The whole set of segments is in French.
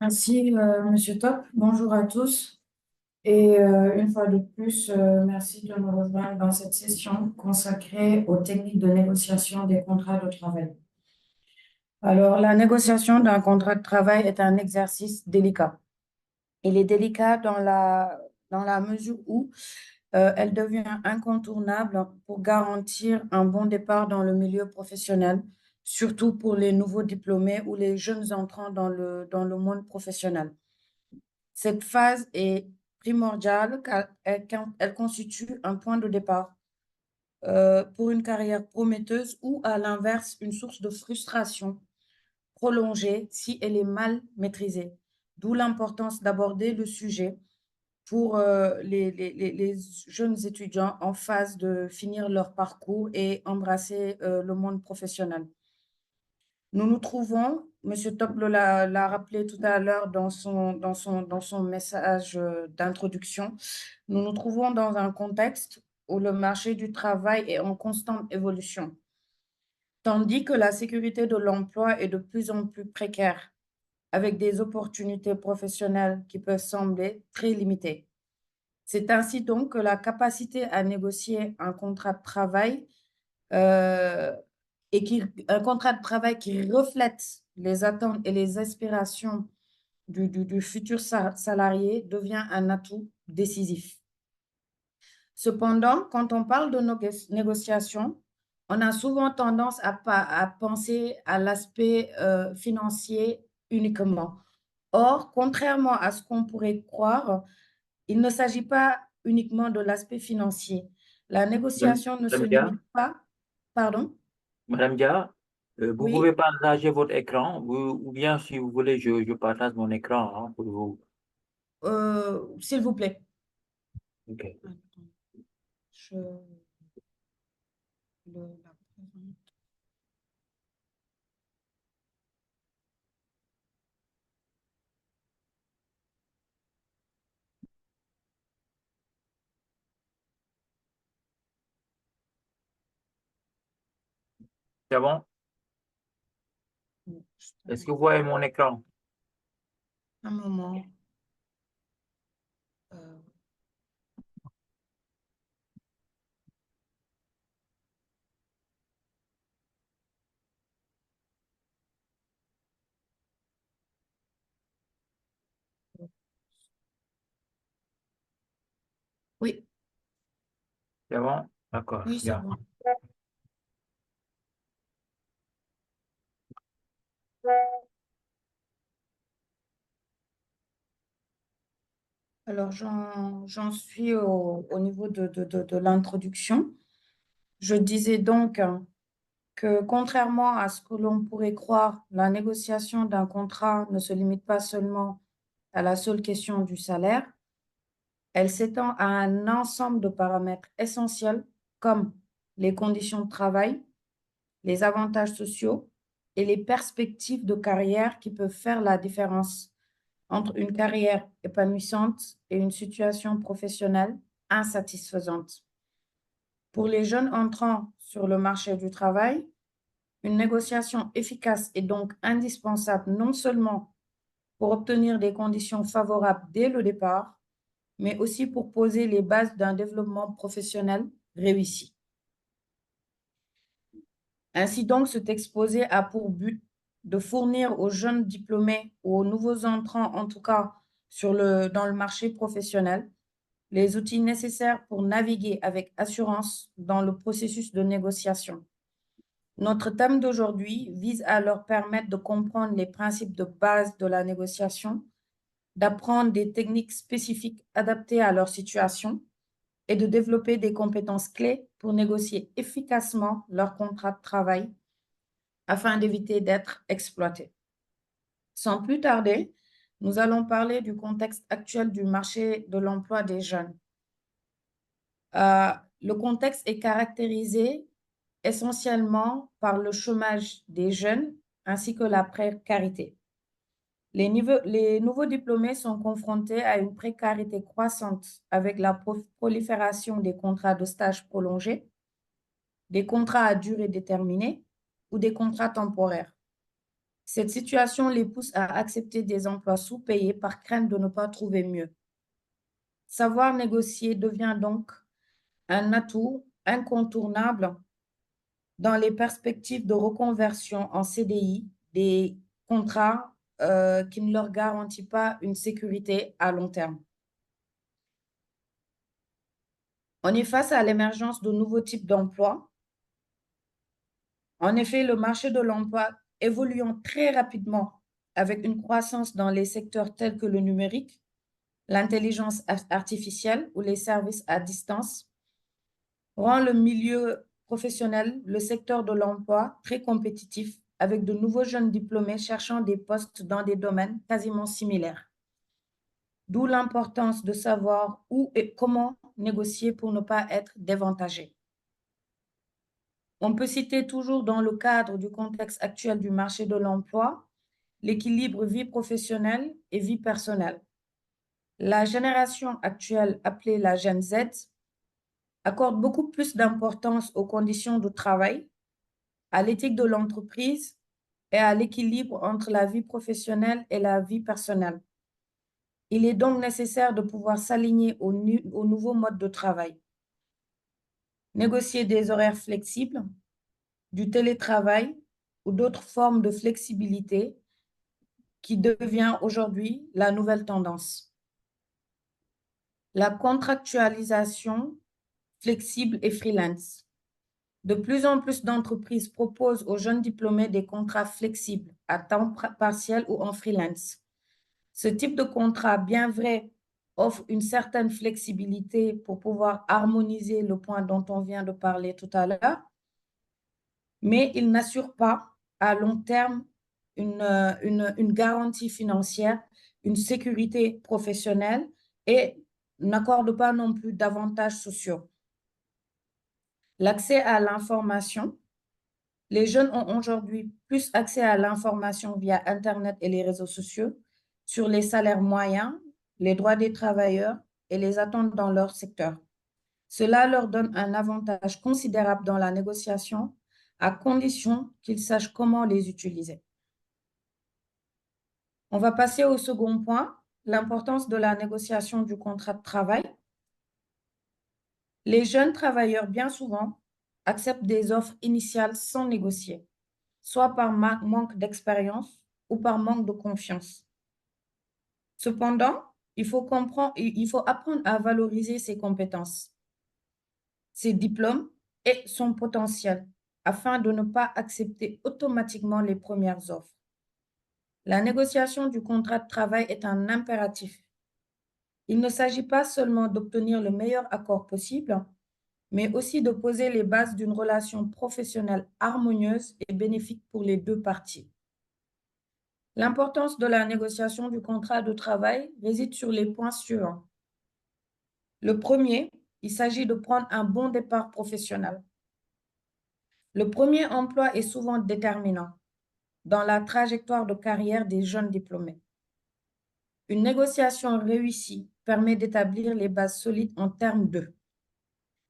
Merci, Monsieur Top. Bonjour à tous. Une fois de plus, merci de me rejoindre dans cette session consacrée aux techniques de négociation des contrats de travail. Alors, la négociation d'un contrat de travail est un exercice délicat. Il est délicat dans la mesure où elle devient incontournable pour garantir un bon départ dans le milieu professionnel, surtout pour les nouveaux diplômés ou les jeunes entrants dans le monde professionnel. Cette phase est primordiale car elle constitue un point de départ pour une carrière prometteuse ou, à l'inverse, une source de frustration prolongée si elle est mal maîtrisée. D'où l'importance d'aborder le sujet pour les jeunes étudiants en phase de finir leur parcours et embrasser le monde professionnel. Nous nous trouvons, M. Toplo l'a rappelé tout à l'heure dans son message d'introduction, nous nous trouvons dans un contexte où le marché du travail est en constante évolution, tandis que la sécurité de l'emploi est de plus en plus précaire, avec des opportunités professionnelles qui peuvent sembler très limitées. C'est ainsi donc que la capacité à négocier un contrat de travail euh, un contrat de travail qui reflète les attentes et les aspirations du futur salarié devient un atout décisif. Cependant, quand on parle de négociation, on a souvent tendance à penser à l'aspect financier uniquement. Or, contrairement à ce qu'on pourrait croire, il ne s'agit pas uniquement de l'aspect financier. La négociation ne se Madame Dia, limite pas, pardon, Madame Dia, vous pouvez oui, partager votre écran ou bien si vous voulez, je partage mon écran pour vous. s'il vous plaît. Ok. Attends, je la présente. C'est bon? Juste Est-ce que vous voyez mon écran? un moment. Euh, oui, C'est bon? D'accord, oui, c'est bien. bon. Alors, j'en suis au niveau de l'introduction. Je disais donc que contrairement à ce que l'on pourrait croire, la négociation d'un contrat ne se limite pas seulement à la seule question du salaire. Elle s'étend à un ensemble de paramètres essentiels comme les conditions de travail, les avantages sociaux et les perspectives de carrière qui peuvent faire la différence entre une carrière épanouissante et une situation professionnelle insatisfaisante. Pour les jeunes entrants sur le marché du travail, une négociation efficace est donc indispensable non seulement pour obtenir des conditions favorables dès le départ, mais aussi pour poser les bases d'un développement professionnel réussi. Ainsi donc, cet exposé a pour but de fournir aux jeunes diplômés ou aux nouveaux entrants, en tout cas dans le marché professionnel, les outils nécessaires pour naviguer avec assurance dans le processus de négociation. Notre thème d'aujourd'hui vise à leur permettre de comprendre les principes de base de la négociation, d'apprendre des techniques spécifiques adaptées à leur situation et de développer des compétences clés pour négocier efficacement leur contrat de travail afin d'éviter d'être exploités. Sans plus tarder, nous allons parler du contexte actuel du marché de l'emploi des jeunes. Le contexte est caractérisé essentiellement par le chômage des jeunes ainsi que la précarité. Les nouveaux diplômés sont confrontés à une précarité croissante avec la prolifération des contrats de stage prolongés, des contrats à durée déterminée ou des contrats temporaires. Cette situation les pousse à accepter des emplois sous-payés par crainte de ne pas trouver mieux. Savoir négocier devient donc un atout incontournable dans les perspectives de reconversion en CDI, des contrats qui ne leur garantissent pas une sécurité à long terme. On est face à l'émergence de nouveaux types d'emplois. En effet, le marché de l'emploi évoluant très rapidement avec une croissance dans les secteurs tels que le numérique, l'intelligence artificielle ou les services à distance, rend le milieu professionnel, le secteur de l'emploi, très compétitif avec de nouveaux jeunes diplômés cherchant des postes dans des domaines quasiment similaires. D'où l'importance de savoir où et comment négocier pour ne pas être dévantagé. On peut citer toujours dans le cadre du contexte actuel du marché de l'emploi, l'équilibre vie professionnelle et vie personnelle. La génération actuelle, appelée la Gen Z, accorde beaucoup plus d'importance aux conditions de travail, à l'éthique de l'entreprise et à l'équilibre entre la vie professionnelle et la vie personnelle. Il est donc nécessaire de pouvoir s'aligner au nouveau mode de travail. Négocier des horaires flexibles, du télétravail ou d'autres formes de flexibilité qui devient aujourd'hui la nouvelle tendance. La contractualisation flexible et freelance. De plus en plus d'entreprises proposent aux jeunes diplômés des contrats flexibles à temps partiel ou en freelance. Ce type de contrat, bien vrai, offre une certaine flexibilité pour pouvoir harmoniser le point dont on vient de parler tout à l'heure, mais il n'assure pas à long terme une garantie financière, une sécurité professionnelle et n'accorde pas non plus d'avantages sociaux. L'accès à l'information. Les jeunes ont aujourd'hui plus accès à l'information via Internet et les réseaux sociaux sur les salaires moyens, les droits des travailleurs et les attentes dans leur secteur. Cela leur donne un avantage considérable dans la négociation, à condition qu'ils sachent comment les utiliser. On va passer au second point, l'importance de la négociation du contrat de travail. Les jeunes travailleurs, bien souvent, acceptent des offres initiales sans négocier, soit par manque d'expérience ou par manque de confiance. Cependant, il faut apprendre à valoriser ses compétences, ses diplômes et son potentiel afin de ne pas accepter automatiquement les premières offres. La négociation du contrat de travail est un impératif. Il ne s'agit pas seulement d'obtenir le meilleur accord possible, mais aussi de poser les bases d'une relation professionnelle harmonieuse et bénéfique pour les deux parties. L'importance de la négociation du contrat de travail réside sur les points suivants. Le premier, il s'agit de prendre un bon départ professionnel. Le premier emploi est souvent déterminant dans la trajectoire de carrière des jeunes diplômés. Une négociation réussie permet d'établir les bases solides en termes de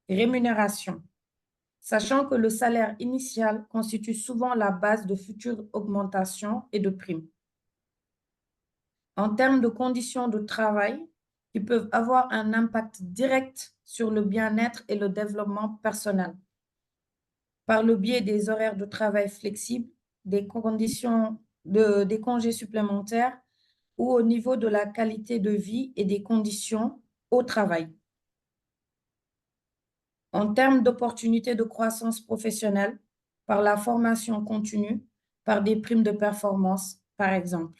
rémunération, sachant que le salaire initial constitue souvent la base de futures augmentations et de primes. En termes de conditions de travail, qui peuvent avoir un impact direct sur le bien-être et le développement personnel, par le biais des horaires de travail flexibles, des congés supplémentaires ou au niveau de la qualité de vie et des conditions au travail. En termes d'opportunités de croissance professionnelle, par la formation continue, par des primes de performance, par exemple.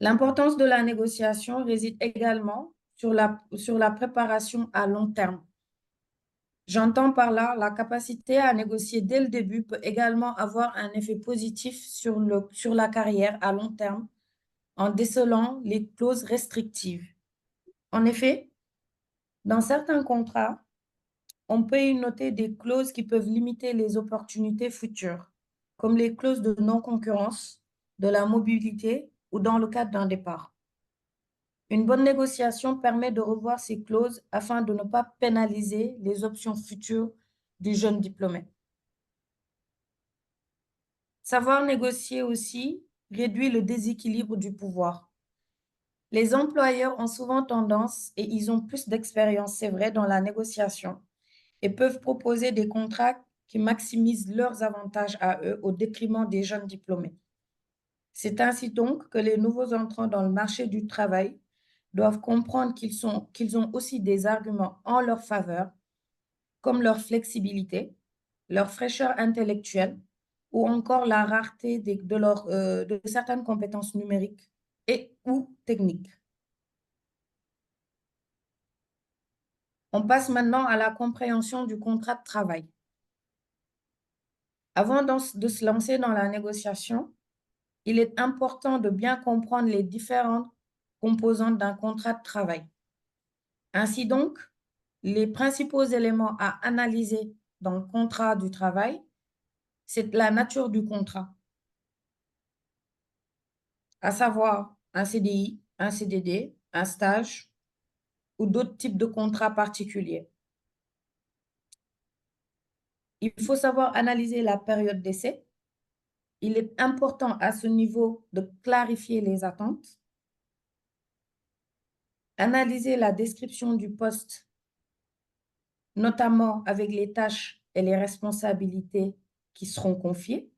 L'importance de la négociation réside également sur la préparation à long terme. J'entends par là la capacité à négocier dès le début peut également avoir un effet positif sur la carrière à long terme en décelant les clauses restrictives. En effet, dans certains contrats, on peut y noter des clauses qui peuvent limiter les opportunités futures, comme les clauses de non-concurrence, de la mobilité ou dans le cadre d'un départ. Une bonne négociation permet de revoir ces clauses afin de ne pas pénaliser les options futures du jeune diplômé. Savoir négocier aussi réduit le déséquilibre du pouvoir. Les employeurs ont souvent tendance, et ils ont plus d'expérience, c'est vrai, dans la négociation, et peuvent proposer des contrats qui maximisent leurs avantages à eux au détriment des jeunes diplômés. C'est ainsi donc que les nouveaux entrants dans le marché du travail doivent comprendre qu'ils ont aussi des arguments en leur faveur, comme leur flexibilité, leur fraîcheur intellectuelle ou encore la rareté de certaines compétences numériques et ou techniques. On passe maintenant à la compréhension du contrat de travail. Avant de se lancer dans la négociation, il est important de bien comprendre les différentes composantes d'un contrat de travail. Ainsi donc, les principaux éléments à analyser dans le contrat du travail, c'est la nature du contrat, à savoir un CDI, un CDD, un stage ou d'autres types de contrats particuliers. Il faut savoir analyser la période d'essai. Il est important à ce niveau de clarifier les attentes, analyser la description du poste, notamment avec les tâches et les responsabilités qui seront confiées.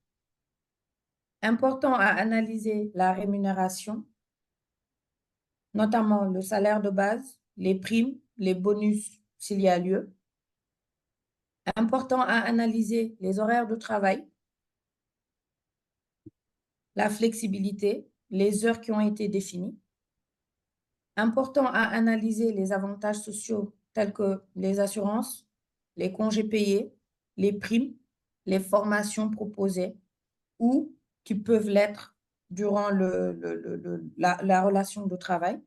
Important à analyser la rémunération, notamment le salaire de base, les primes, les bonus s'il y a lieu. Important à analyser les horaires de travail, la flexibilité, les heures qui ont été définies. Important à analyser les avantages sociaux tels que les assurances, les congés payés, les primes, les formations proposées ou qui peuvent l'être durant la relation de travail.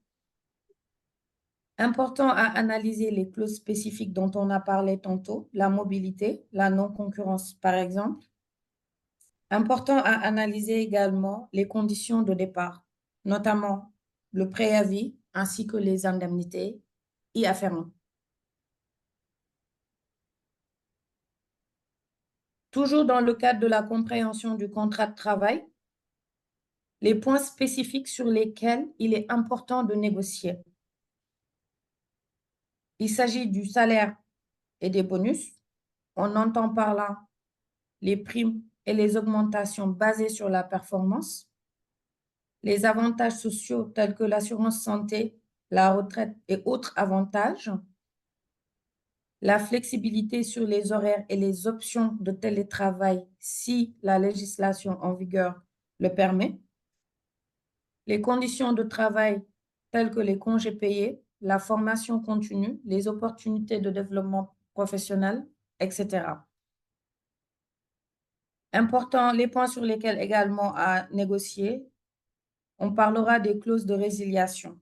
Important à analyser les clauses spécifiques dont on a parlé tantôt, la mobilité, la non-concurrence par exemple. Important à analyser également les conditions de départ, notamment le préavis ainsi que les indemnités y afférentes. Toujours dans le cadre de la compréhension du contrat de travail, les points spécifiques sur lesquels il est important de négocier. Il s'agit du salaire et des bonus. On entend par là les primes et les augmentations basées sur la performance, les avantages sociaux tels que l'assurance santé, la retraite et autres avantages, la flexibilité sur les horaires et les options de télétravail si la législation en vigueur le permet, les conditions de travail telles que les congés payés, la formation continue, les opportunités de développement professionnel, etc. Important, les points sur lesquels également à négocier, on parlera des clauses de résiliation.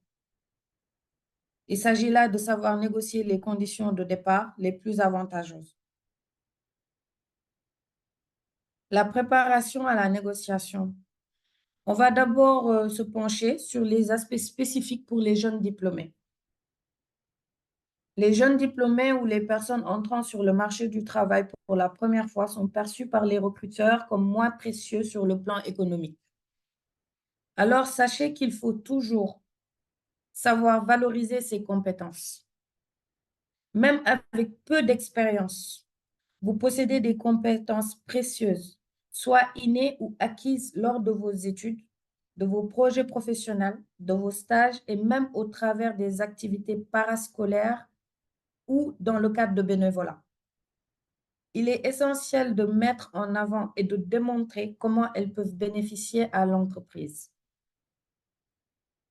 Il s'agit là de savoir négocier les conditions de départ les plus avantageuses. La préparation à la négociation. On va d'abord se pencher sur les aspects spécifiques pour les jeunes diplômés. Les jeunes diplômés ou les personnes entrant sur le marché du travail pour la première fois sont perçus par les recruteurs comme moins précieux sur le plan économique. Alors, sachez qu'il faut toujours savoir valoriser ses compétences. Même avec peu d'expérience, vous possédez des compétences précieuses, soit innées ou acquises lors de vos études, de vos projets professionnels, de vos stages et même au travers des activités parascolaires ou dans le cadre de bénévolat. Il est essentiel de mettre en avant et de démontrer comment elles peuvent bénéficier à l'entreprise.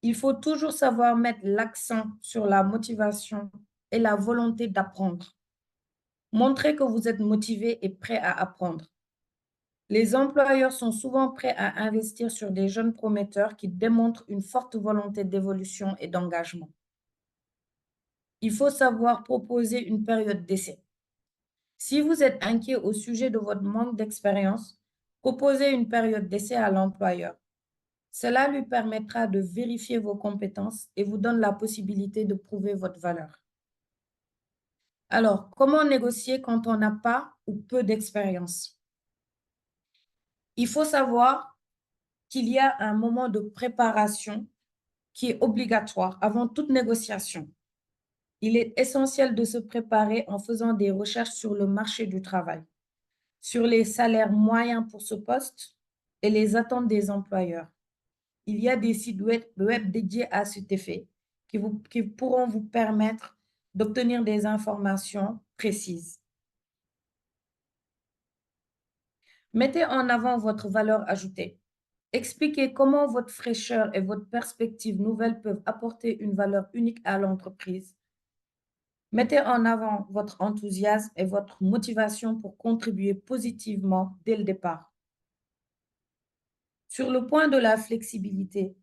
Il faut toujours savoir mettre l'accent sur la motivation et la volonté d'apprendre. Montrez que vous êtes motivé et prêt à apprendre. Les employeurs sont souvent prêts à investir sur des jeunes prometteurs qui démontrent une forte volonté d'évolution et d'engagement. Il faut savoir proposer une période d'essai. Si vous êtes inquiet au sujet de votre manque d'expérience, proposez une période d'essai à l'employeur. Cela lui permettra de vérifier vos compétences et vous donne la possibilité de prouver votre valeur. Alors, comment négocier quand on n'a pas ou peu d'expérience? Il faut savoir qu'il y a un moment de préparation qui est obligatoire avant toute négociation. Il est essentiel de se préparer en faisant des recherches sur le marché du travail, sur les salaires moyens pour ce poste et les attentes des employeurs. Il y a des sites web dédiés à cet effet qui pourront vous permettre d'obtenir des informations précises. Mettez en avant votre valeur ajoutée. Expliquez comment votre fraîcheur et votre perspective nouvelle peuvent apporter une valeur unique à l'entreprise. Mettez en avant votre enthousiasme et votre motivation pour contribuer positivement dès le départ. Sur le point de la flexibilité,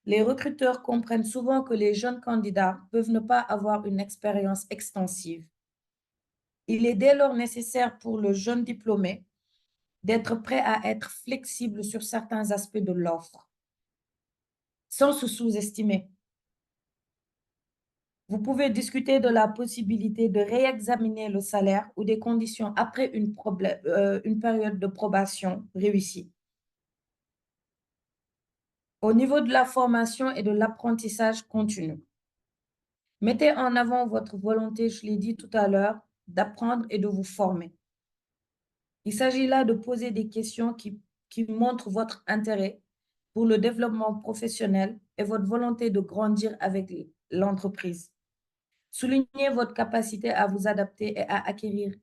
les recruteurs comprennent souvent que les jeunes candidats peuvent ne pas avoir une expérience extensive. Il est dès lors nécessaire pour le jeune diplômé d'être prêt à être flexible sur certains aspects de l'offre, sans se sous-estimer. Vous pouvez discuter de la possibilité de réexaminer le salaire ou des conditions après une période de probation réussie. Au niveau de la formation et de l'apprentissage continu, mettez en avant votre volonté, je l'ai dit tout à l'heure, d'apprendre et de vous former. Il s'agit là de poser des questions qui montrent votre intérêt pour le développement professionnel et votre volonté de grandir avec l'entreprise. Soulignez votre capacité à vous adapter et à acquérir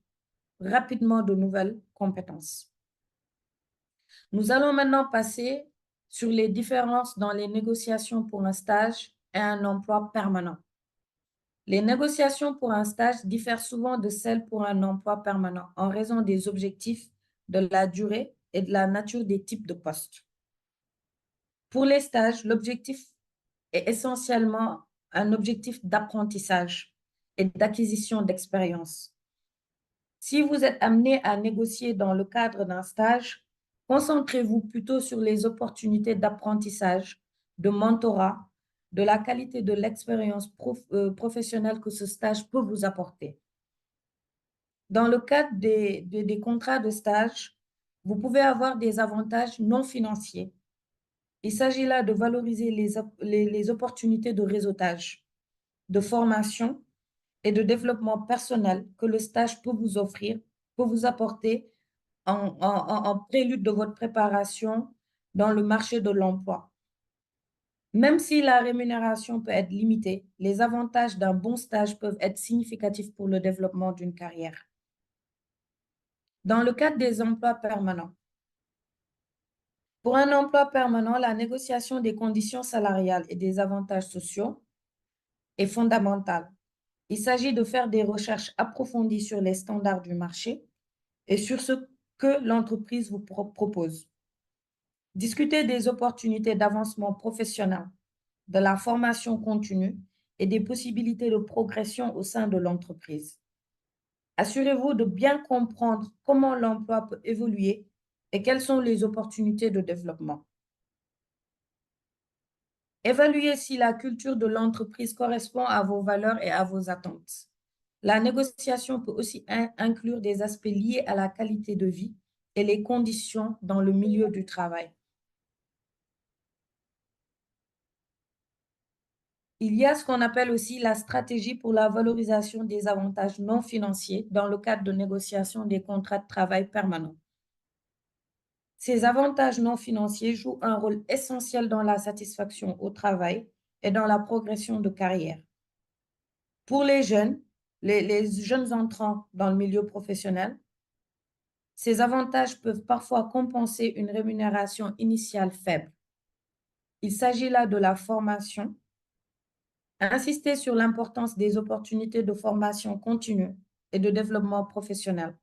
rapidement de nouvelles compétences. Nous allons maintenant passer sur les différences dans les négociations pour un stage et un emploi permanent. Les négociations pour un stage diffèrent souvent de celles pour un emploi permanent en raison des objectifs, de la durée et de la nature des types de postes. Pour les stages, l'objectif est essentiellement un objectif d'apprentissage et d'acquisition d'expérience. Si vous êtes amené à négocier dans le cadre d'un stage, concentrez-vous plutôt sur les opportunités d'apprentissage, de mentorat, de la qualité de l'expérience professionnelle que ce stage peut vous apporter. Dans le cadre des contrats de stage, vous pouvez avoir des avantages non financiers. Il s'agit là de valoriser les opportunités de réseautage, de formation et de développement personnel que le stage peut vous offrir, peut vous apporter en prélude de votre préparation dans le marché de l'emploi. Même si la rémunération peut être limitée, les avantages d'un bon stage peuvent être significatifs pour le développement d'une carrière. Dans le cadre des emplois permanents, pour un emploi permanent, la négociation des conditions salariales et des avantages sociaux est fondamentale. Il s'agit de faire des recherches approfondies sur les standards du marché et sur ce que l'entreprise vous propose. Discuter des opportunités d'avancement professionnel, de la formation continue et des possibilités de progression au sein de l'entreprise. Assurez-vous de bien comprendre comment l'emploi peut évoluer et quelles sont les opportunités de développement. Évaluez si la culture de l'entreprise correspond à vos valeurs et à vos attentes. La négociation peut aussi inclure des aspects liés à la qualité de vie et les conditions dans le milieu du travail. Il y a ce qu'on appelle aussi la stratégie pour la valorisation des avantages non financiers dans le cadre de négociation des contrats de travail permanents. Ces avantages non financiers jouent un rôle essentiel dans la satisfaction au travail et dans la progression de carrière. Pour les jeunes, les jeunes entrants dans le milieu professionnel, ces avantages peuvent parfois compenser une rémunération initiale faible. Il s'agit là de la formation. Insister sur l'importance des opportunités de formation continue et de développement professionnel.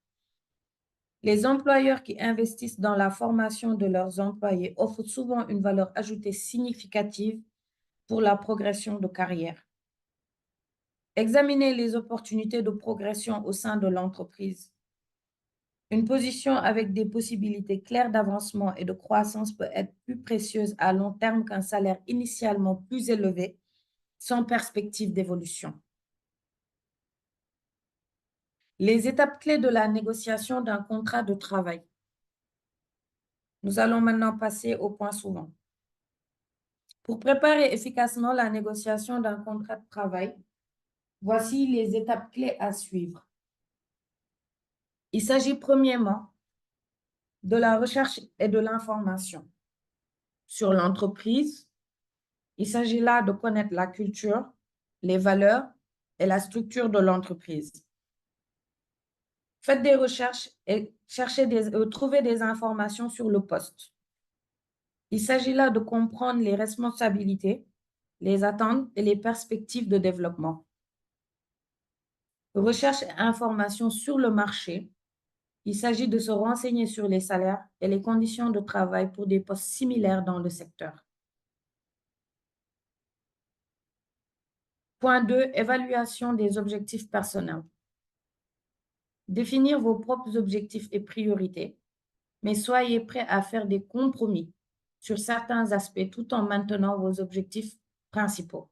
Les employeurs qui investissent dans la formation de leurs employés offrent souvent une valeur ajoutée significative pour la progression de carrière. Examinez les opportunités de progression au sein de l'entreprise. Une position avec des possibilités claires d'avancement et de croissance peut être plus précieuse à long terme qu'un salaire initialement plus élevé sans perspective d'évolution. Les étapes clés de la négociation d'un contrat de travail. Nous allons maintenant passer au point suivant. Pour préparer efficacement la négociation d'un contrat de travail, voici les étapes clés à suivre. Il s'agit premièrement de la recherche et de l'information sur l'entreprise. Il s'agit là de connaître la culture, les valeurs et la structure de l'entreprise. Faites des recherches et trouvez des informations sur le poste. Il s'agit là de comprendre les responsabilités, les attentes et les perspectives de développement. Recherche et information sur le marché. Il s'agit de se renseigner sur les salaires et les conditions de travail pour des postes similaires dans le secteur. Point 2, évaluation des objectifs personnels. Définir vos propres objectifs et priorités, mais soyez prêts à faire des compromis sur certains aspects tout en maintenant vos objectifs principaux.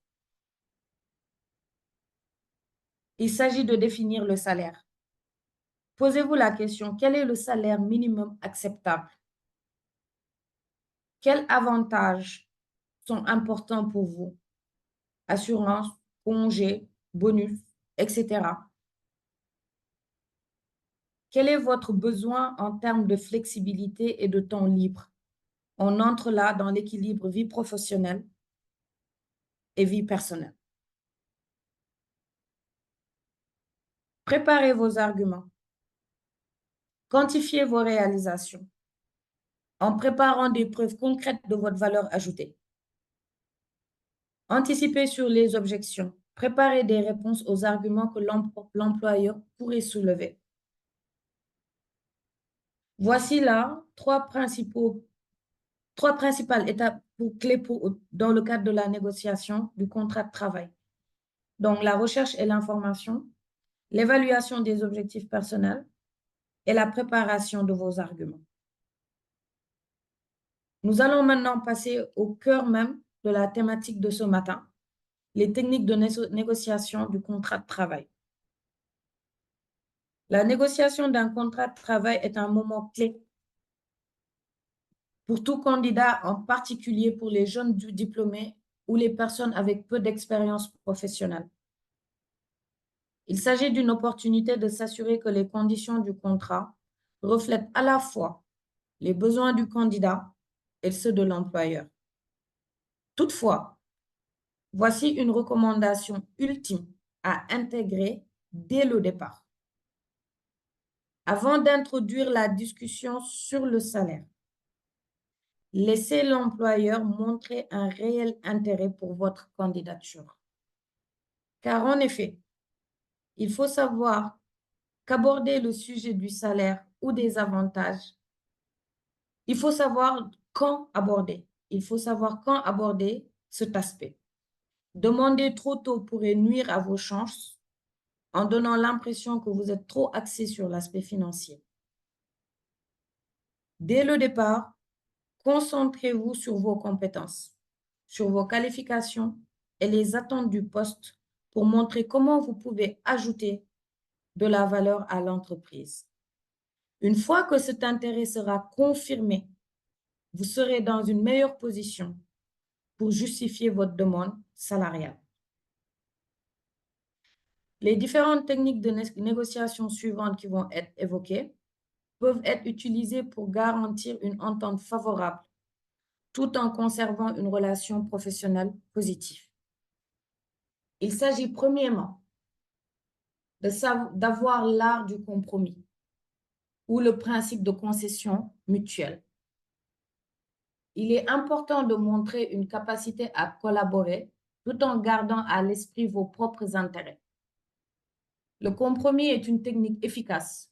Il s'agit de définir le salaire. Posez-vous la question, quel est le salaire minimum acceptable? Quels avantages sont importants pour vous? Assurance, congé, bonus, etc. Quel est votre besoin en termes de flexibilité et de temps libre? On entre là dans l'équilibre vie professionnelle et vie personnelle. Préparez vos arguments. Quantifiez vos réalisations en préparant des preuves concrètes de votre valeur ajoutée. Anticipez sur les objections. Préparez des réponses aux arguments que l'employeur pourrait soulever. Voici là trois principales étapes clés dans le cadre de la négociation du contrat de travail. Donc, la recherche et l'information, l'évaluation des objectifs personnels et la préparation de vos arguments. Nous allons maintenant passer au cœur même de la thématique de ce matin, les techniques de négociation du contrat de travail. La négociation d'un contrat de travail est un moment clé pour tout candidat, en particulier pour les jeunes diplômés ou les personnes avec peu d'expérience professionnelle. Il s'agit d'une opportunité de s'assurer que les conditions du contrat reflètent à la fois les besoins du candidat et ceux de l'employeur. Toutefois, voici une recommandation ultime à intégrer dès le départ. Avant d'introduire la discussion sur le salaire, laissez l'employeur montrer un réel intérêt pour votre candidature. Car en effet, il faut savoir qu'aborder le sujet du salaire ou des avantages, il faut savoir quand aborder. Il faut savoir quand aborder cet aspect. Demander trop tôt pourrait nuire à vos chances en donnant l'impression que vous êtes trop axé sur l'aspect financier. Dès le départ, concentrez-vous sur vos compétences, sur vos qualifications et les attentes du poste pour montrer comment vous pouvez ajouter de la valeur à l'entreprise. Une fois que cet intérêt sera confirmé, vous serez dans une meilleure position pour justifier votre demande salariale. Les différentes techniques de négociation suivantes qui vont être évoquées peuvent être utilisées pour garantir une entente favorable tout en conservant une relation professionnelle positive. Il s'agit premièrement d'avoir l'art du compromis ou le principe de concession mutuelle. Il est important de montrer une capacité à collaborer tout en gardant à l'esprit vos propres intérêts. Le compromis est une technique efficace,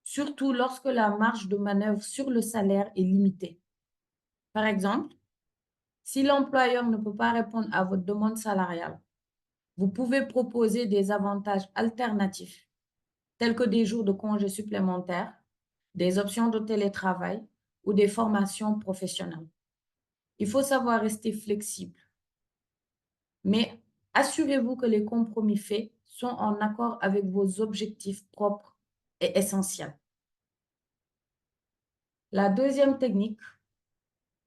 surtout lorsque la marge de manœuvre sur le salaire est limitée. Par exemple, si l'employeur ne peut pas répondre à votre demande salariale, vous pouvez proposer des avantages alternatifs, tels que des jours de congés supplémentaires, des options de télétravail ou des formations professionnelles. Il faut savoir rester flexible, mais assurez-vous que les compromis faits sont en accord avec vos objectifs propres et essentiels. La deuxième technique,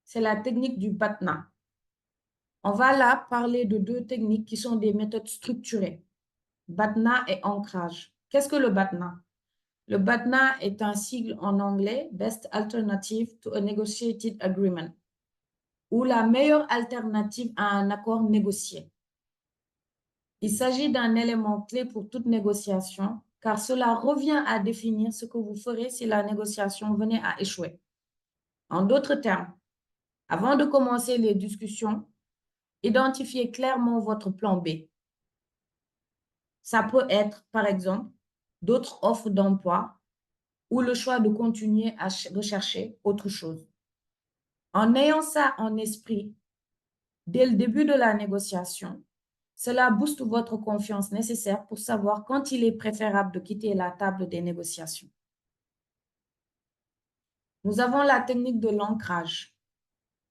c'est la technique du BATNA. On va là parler de deux techniques qui sont des méthodes structurées, BATNA et ancrage. Qu'est-ce que le BATNA? Le BATNA est un sigle en anglais, Best Alternative to a Negotiated Agreement, ou la meilleure alternative à un accord négocié. Il s'agit d'un élément clé pour toute négociation, car cela revient à définir ce que vous ferez si la négociation venait à échouer. En d'autres termes, avant de commencer les discussions, identifiez clairement votre plan B. Ça peut être, par exemple, d'autres offres d'emploi ou le choix de continuer à rechercher autre chose. En ayant ça en esprit, dès le début de la négociation, cela booste votre confiance nécessaire pour savoir quand il est préférable de quitter la table des négociations. Nous avons la technique de l'ancrage.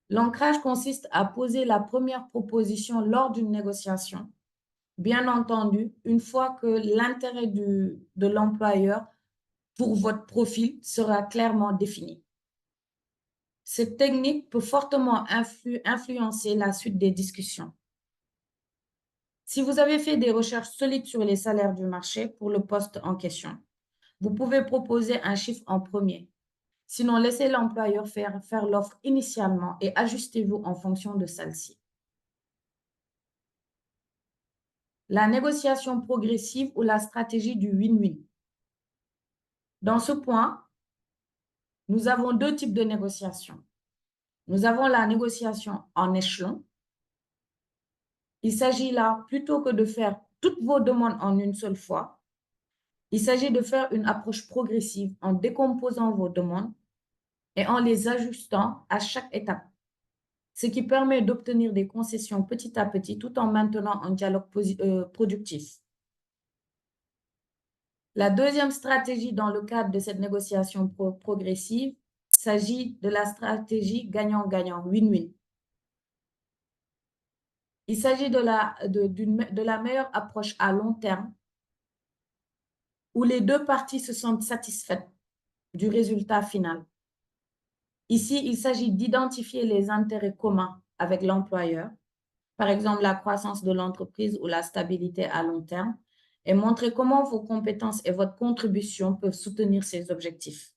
L'ancrage consiste à poser la première proposition lors d'une négociation. Bien entendu, une fois que l'intérêt de l'employeur pour votre profil sera clairement défini. Cette technique peut fortement influencer la suite des discussions. Si vous avez fait des recherches solides sur les salaires du marché pour le poste en question, vous pouvez proposer un chiffre en premier. Sinon, laissez l'employeur faire l'offre initialement et ajustez-vous en fonction de celle-ci. La négociation progressive ou la stratégie du win-win. Dans ce point, nous avons deux types de négociations. Nous avons la négociation en échelon. Il s'agit là, plutôt que de faire toutes vos demandes en une seule fois, il s'agit de faire une approche progressive en décomposant vos demandes et en les ajustant à chaque étape, ce qui permet d'obtenir des concessions petit à petit tout en maintenant un dialogue productif. La deuxième stratégie dans le cadre de cette négociation progressive s'agit de la stratégie gagnant-gagnant, win-win. Il s'agit de la meilleure approche à long terme où les deux parties se sentent satisfaites du résultat final. Ici, il s'agit d'identifier les intérêts communs avec l'employeur, par exemple la croissance de l'entreprise ou la stabilité à long terme, et montrer comment vos compétences et votre contribution peuvent soutenir ces objectifs.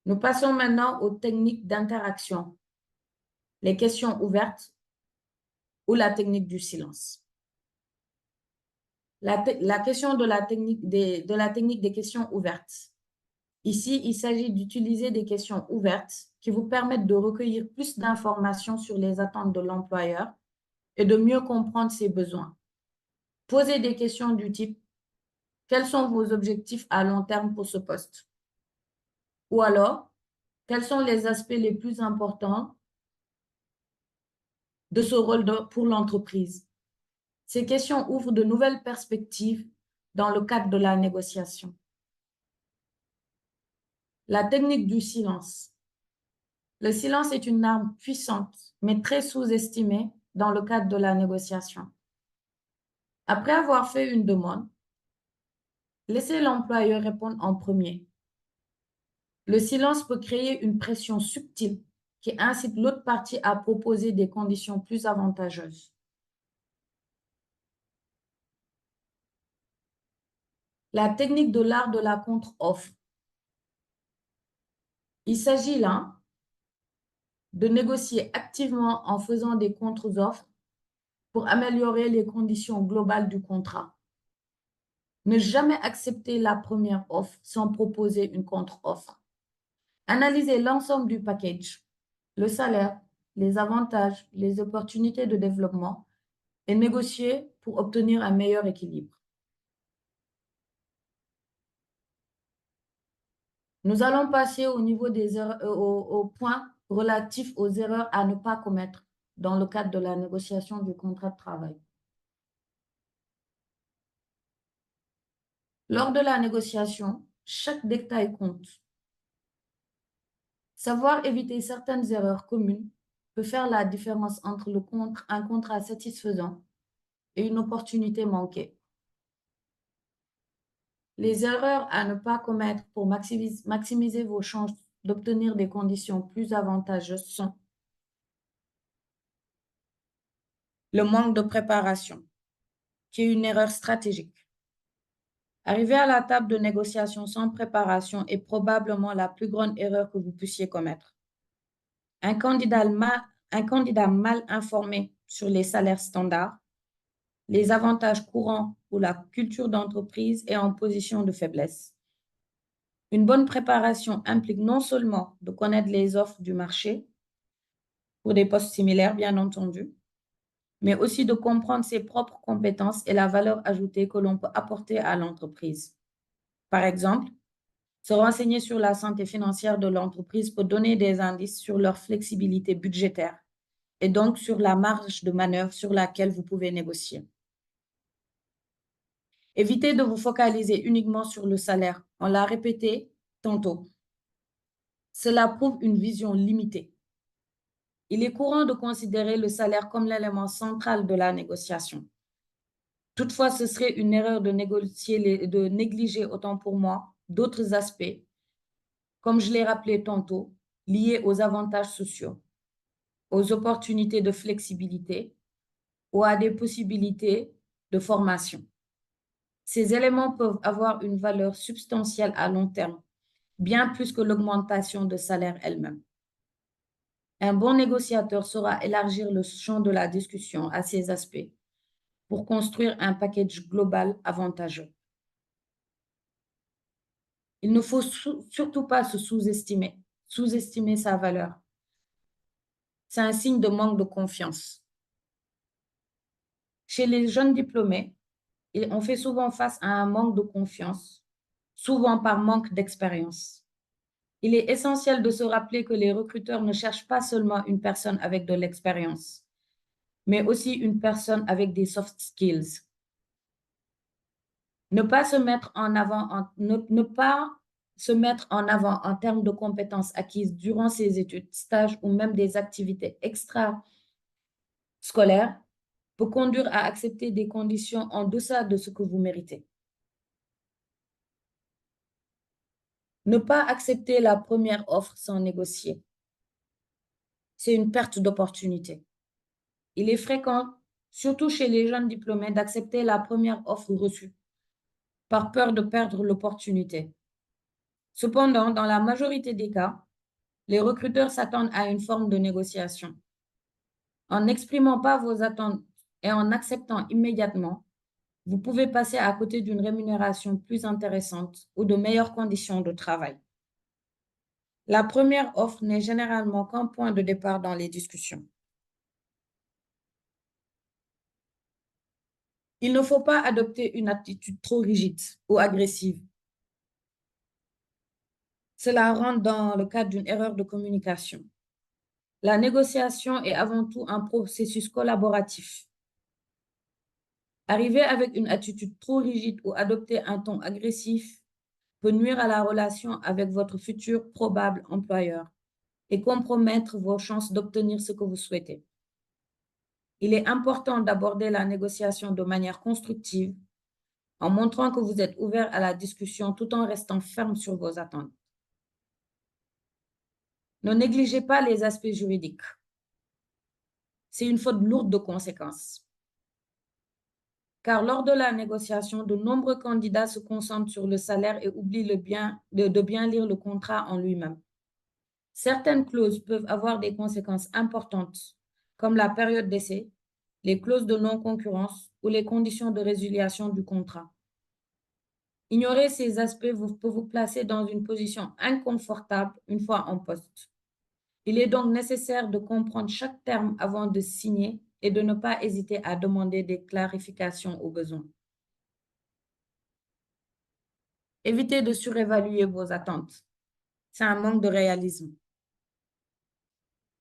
Nous passons maintenant aux techniques d'interaction, les questions ouvertes ou la technique du silence. La question de la technique des questions ouvertes. Ici, il s'agit d'utiliser des questions ouvertes qui vous permettent de recueillir plus d'informations sur les attentes de l'employeur et de mieux comprendre ses besoins. Posez des questions du type « Quels sont vos objectifs à long terme pour ce poste ?» Ou alors « Quels sont les aspects les plus importants de ce rôle pour l'entreprise ?» Ces questions ouvrent de nouvelles perspectives dans le cadre de la négociation. La technique du silence. Le silence est une arme puissante, mais très sous-estimée dans le cadre de la négociation. Après avoir fait une demande, laissez l'employeur répondre en premier. Le silence peut créer une pression subtile qui incite l'autre partie à proposer des conditions plus avantageuses. La technique de l'art de la contre-offre. Il s'agit là de négocier activement en faisant des contre-offres pour améliorer les conditions globales du contrat. Ne jamais accepter la première offre sans proposer une contre-offre. Analysez l'ensemble du package, le salaire, les avantages, les opportunités de développement et négocier pour obtenir un meilleur équilibre. Nous allons passer au niveau des erreurs, au point relatif aux erreurs à ne pas commettre dans le cadre de la négociation du contrat de travail. Lors de la négociation, chaque détail compte. Savoir éviter certaines erreurs communes peut faire la différence entre un contrat satisfaisant et une opportunité manquée. Les erreurs à ne pas commettre pour maximiser vos chances d'obtenir des conditions plus avantageuses sont le manque de préparation, qui est une erreur stratégique. Arriver à la table de négociation sans préparation est probablement la plus grande erreur que vous puissiez commettre. Un candidat mal informé sur les salaires standards, les avantages courants ou la culture d'entreprise est en position de faiblesse. Une bonne préparation implique non seulement de connaître les offres du marché pour des postes similaires, bien entendu, mais aussi de comprendre ses propres compétences et la valeur ajoutée que l'on peut apporter à l'entreprise. Par exemple, se renseigner sur la santé financière de l'entreprise peut donner des indices sur leur flexibilité budgétaire et donc sur la marge de manœuvre sur laquelle vous pouvez négocier. Évitez de vous focaliser uniquement sur le salaire. On l'a répété tantôt. Cela prouve une vision limitée. Il est courant de considérer le salaire comme l'élément central de la négociation. Toutefois, ce serait une erreur de négliger, autant pour moi, d'autres aspects, comme je l'ai rappelé tantôt, liés aux avantages sociaux, aux opportunités de flexibilité ou à des possibilités de formation. Ces éléments peuvent avoir une valeur substantielle à long terme, bien plus que l'augmentation de salaire elle-même. Un bon négociateur saura élargir le champ de la discussion à ces aspects pour construire un package global avantageux. Il ne faut surtout pas se sous-estimer sa valeur. C'est un signe de manque de confiance. Chez les jeunes diplômés, on fait souvent face à un manque de confiance, souvent par manque d'expérience. Il est essentiel de se rappeler que les recruteurs ne cherchent pas seulement une personne avec de l'expérience, mais aussi une personne avec des soft skills. Ne pas se mettre en avant en termes de compétences acquises durant ses études, stages ou même des activités extrascolaires peut conduire à accepter des conditions en deçà de ce que vous méritez. Ne pas accepter la première offre sans négocier. C'est une perte d'opportunité. Il est fréquent, surtout chez les jeunes diplômés, d'accepter la première offre reçue par peur de perdre l'opportunité. Cependant, dans la majorité des cas, les recruteurs s'attendent à une forme de négociation. En n'exprimant pas vos attentes et en acceptant immédiatement, vous pouvez passer à côté d'une rémunération plus intéressante ou de meilleures conditions de travail. La première offre n'est généralement qu'un point de départ dans les discussions. Il ne faut pas adopter une attitude trop rigide ou agressive. Cela rentre dans le cadre d'une erreur de communication. La négociation est avant tout un processus collaboratif. Arriver avec une attitude trop rigide ou adopter un ton agressif peut nuire à la relation avec votre futur probable employeur et compromettre vos chances d'obtenir ce que vous souhaitez. Il est important d'aborder la négociation de manière constructive en montrant que vous êtes ouvert à la discussion tout en restant ferme sur vos attentes. Ne négligez pas les aspects juridiques. C'est une faute lourde de conséquences. Car lors de la négociation, de nombreux candidats se concentrent sur le salaire et oublient de bien lire le contrat en lui-même. Certaines clauses peuvent avoir des conséquences importantes, comme la période d'essai, les clauses de non-concurrence ou les conditions de résiliation du contrat. Ignorer ces aspects peut vous placer dans une position inconfortable une fois en poste. Il est donc nécessaire de comprendre chaque terme avant de signer et de ne pas hésiter à demander des clarifications au besoin. Évitez de surévaluer vos attentes. C'est un manque de réalisme.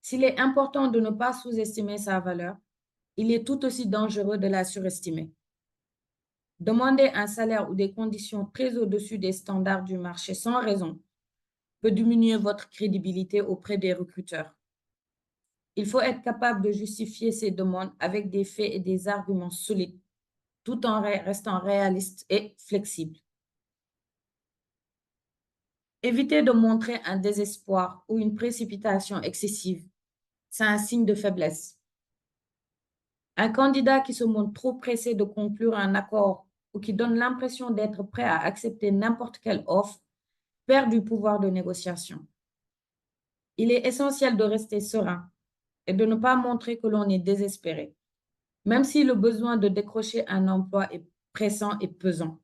S'il est important de ne pas sous-estimer sa valeur, il est tout aussi dangereux de la surestimer. Demander un salaire ou des conditions très au-dessus des standards du marché sans raison peut diminuer votre crédibilité auprès des recruteurs. Il faut être capable de justifier ces demandes avec des faits et des arguments solides, tout en restant réaliste et flexible. Évitez de montrer un désespoir ou une précipitation excessive. C'est un signe de faiblesse. Un candidat qui se montre trop pressé de conclure un accord ou qui donne l'impression d'être prêt à accepter n'importe quelle offre perd du pouvoir de négociation. Il est essentiel de rester serein et de ne pas montrer que l'on est désespéré, même si le besoin de décrocher un emploi est pressant et pesant.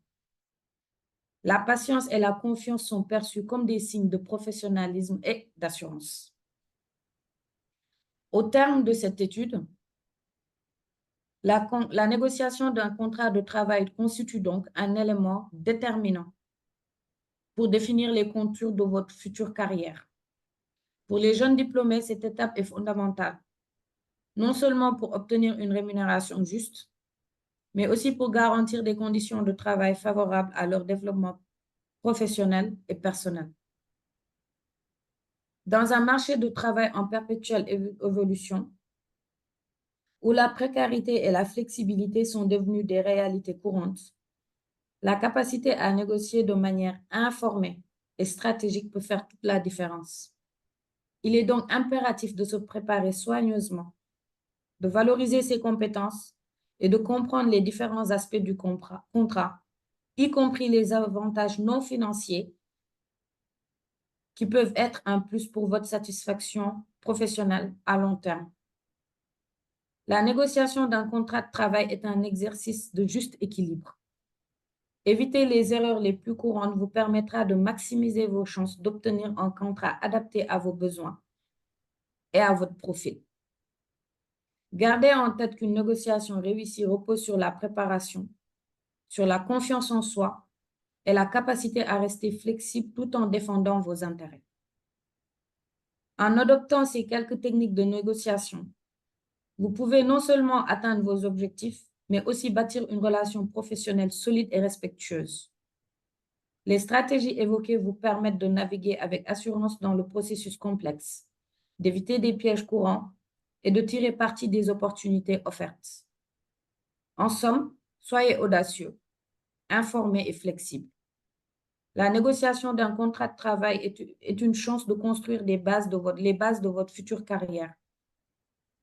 La patience et la confiance sont perçus comme des signes de professionnalisme et d'assurance. Au terme de cette étude, la négociation d'un contrat de travail constitue donc un élément déterminant pour définir les contours de votre future carrière. Pour les jeunes diplômés, cette étape est fondamentale, non seulement pour obtenir une rémunération juste, mais aussi pour garantir des conditions de travail favorables à leur développement professionnel et personnel. Dans un marché de travail en perpétuelle évolution, où la précarité et la flexibilité sont devenues des réalités courantes, la capacité à négocier de manière informée et stratégique peut faire toute la différence. Il est donc impératif de se préparer soigneusement, de valoriser ses compétences et de comprendre les différents aspects du contrat, y compris les avantages non financiers qui peuvent être un plus pour votre satisfaction professionnelle à long terme. La négociation d'un contrat de travail est un exercice de juste équilibre. Éviter les erreurs les plus courantes vous permettra de maximiser vos chances d'obtenir un contrat adapté à vos besoins et à votre profil. Gardez en tête qu'une négociation réussie repose sur la préparation, sur la confiance en soi et la capacité à rester flexible tout en défendant vos intérêts. En adoptant ces quelques techniques de négociation, vous pouvez non seulement atteindre vos objectifs, mais aussi bâtir une relation professionnelle solide et respectueuse. Les stratégies évoquées vous permettent de naviguer avec assurance dans le processus complexe, d'éviter des pièges courants et de tirer parti des opportunités offertes. En somme, soyez audacieux, informés et flexibles. La négociation d'un contrat de travail est une chance de construire les bases de votre future carrière.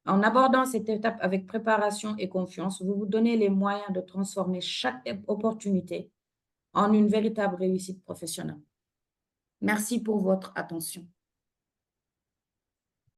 En abordant cette étape avec préparation et confiance, vous vous donnez les moyens de transformer chaque opportunité en une véritable réussite professionnelle. Merci pour votre attention.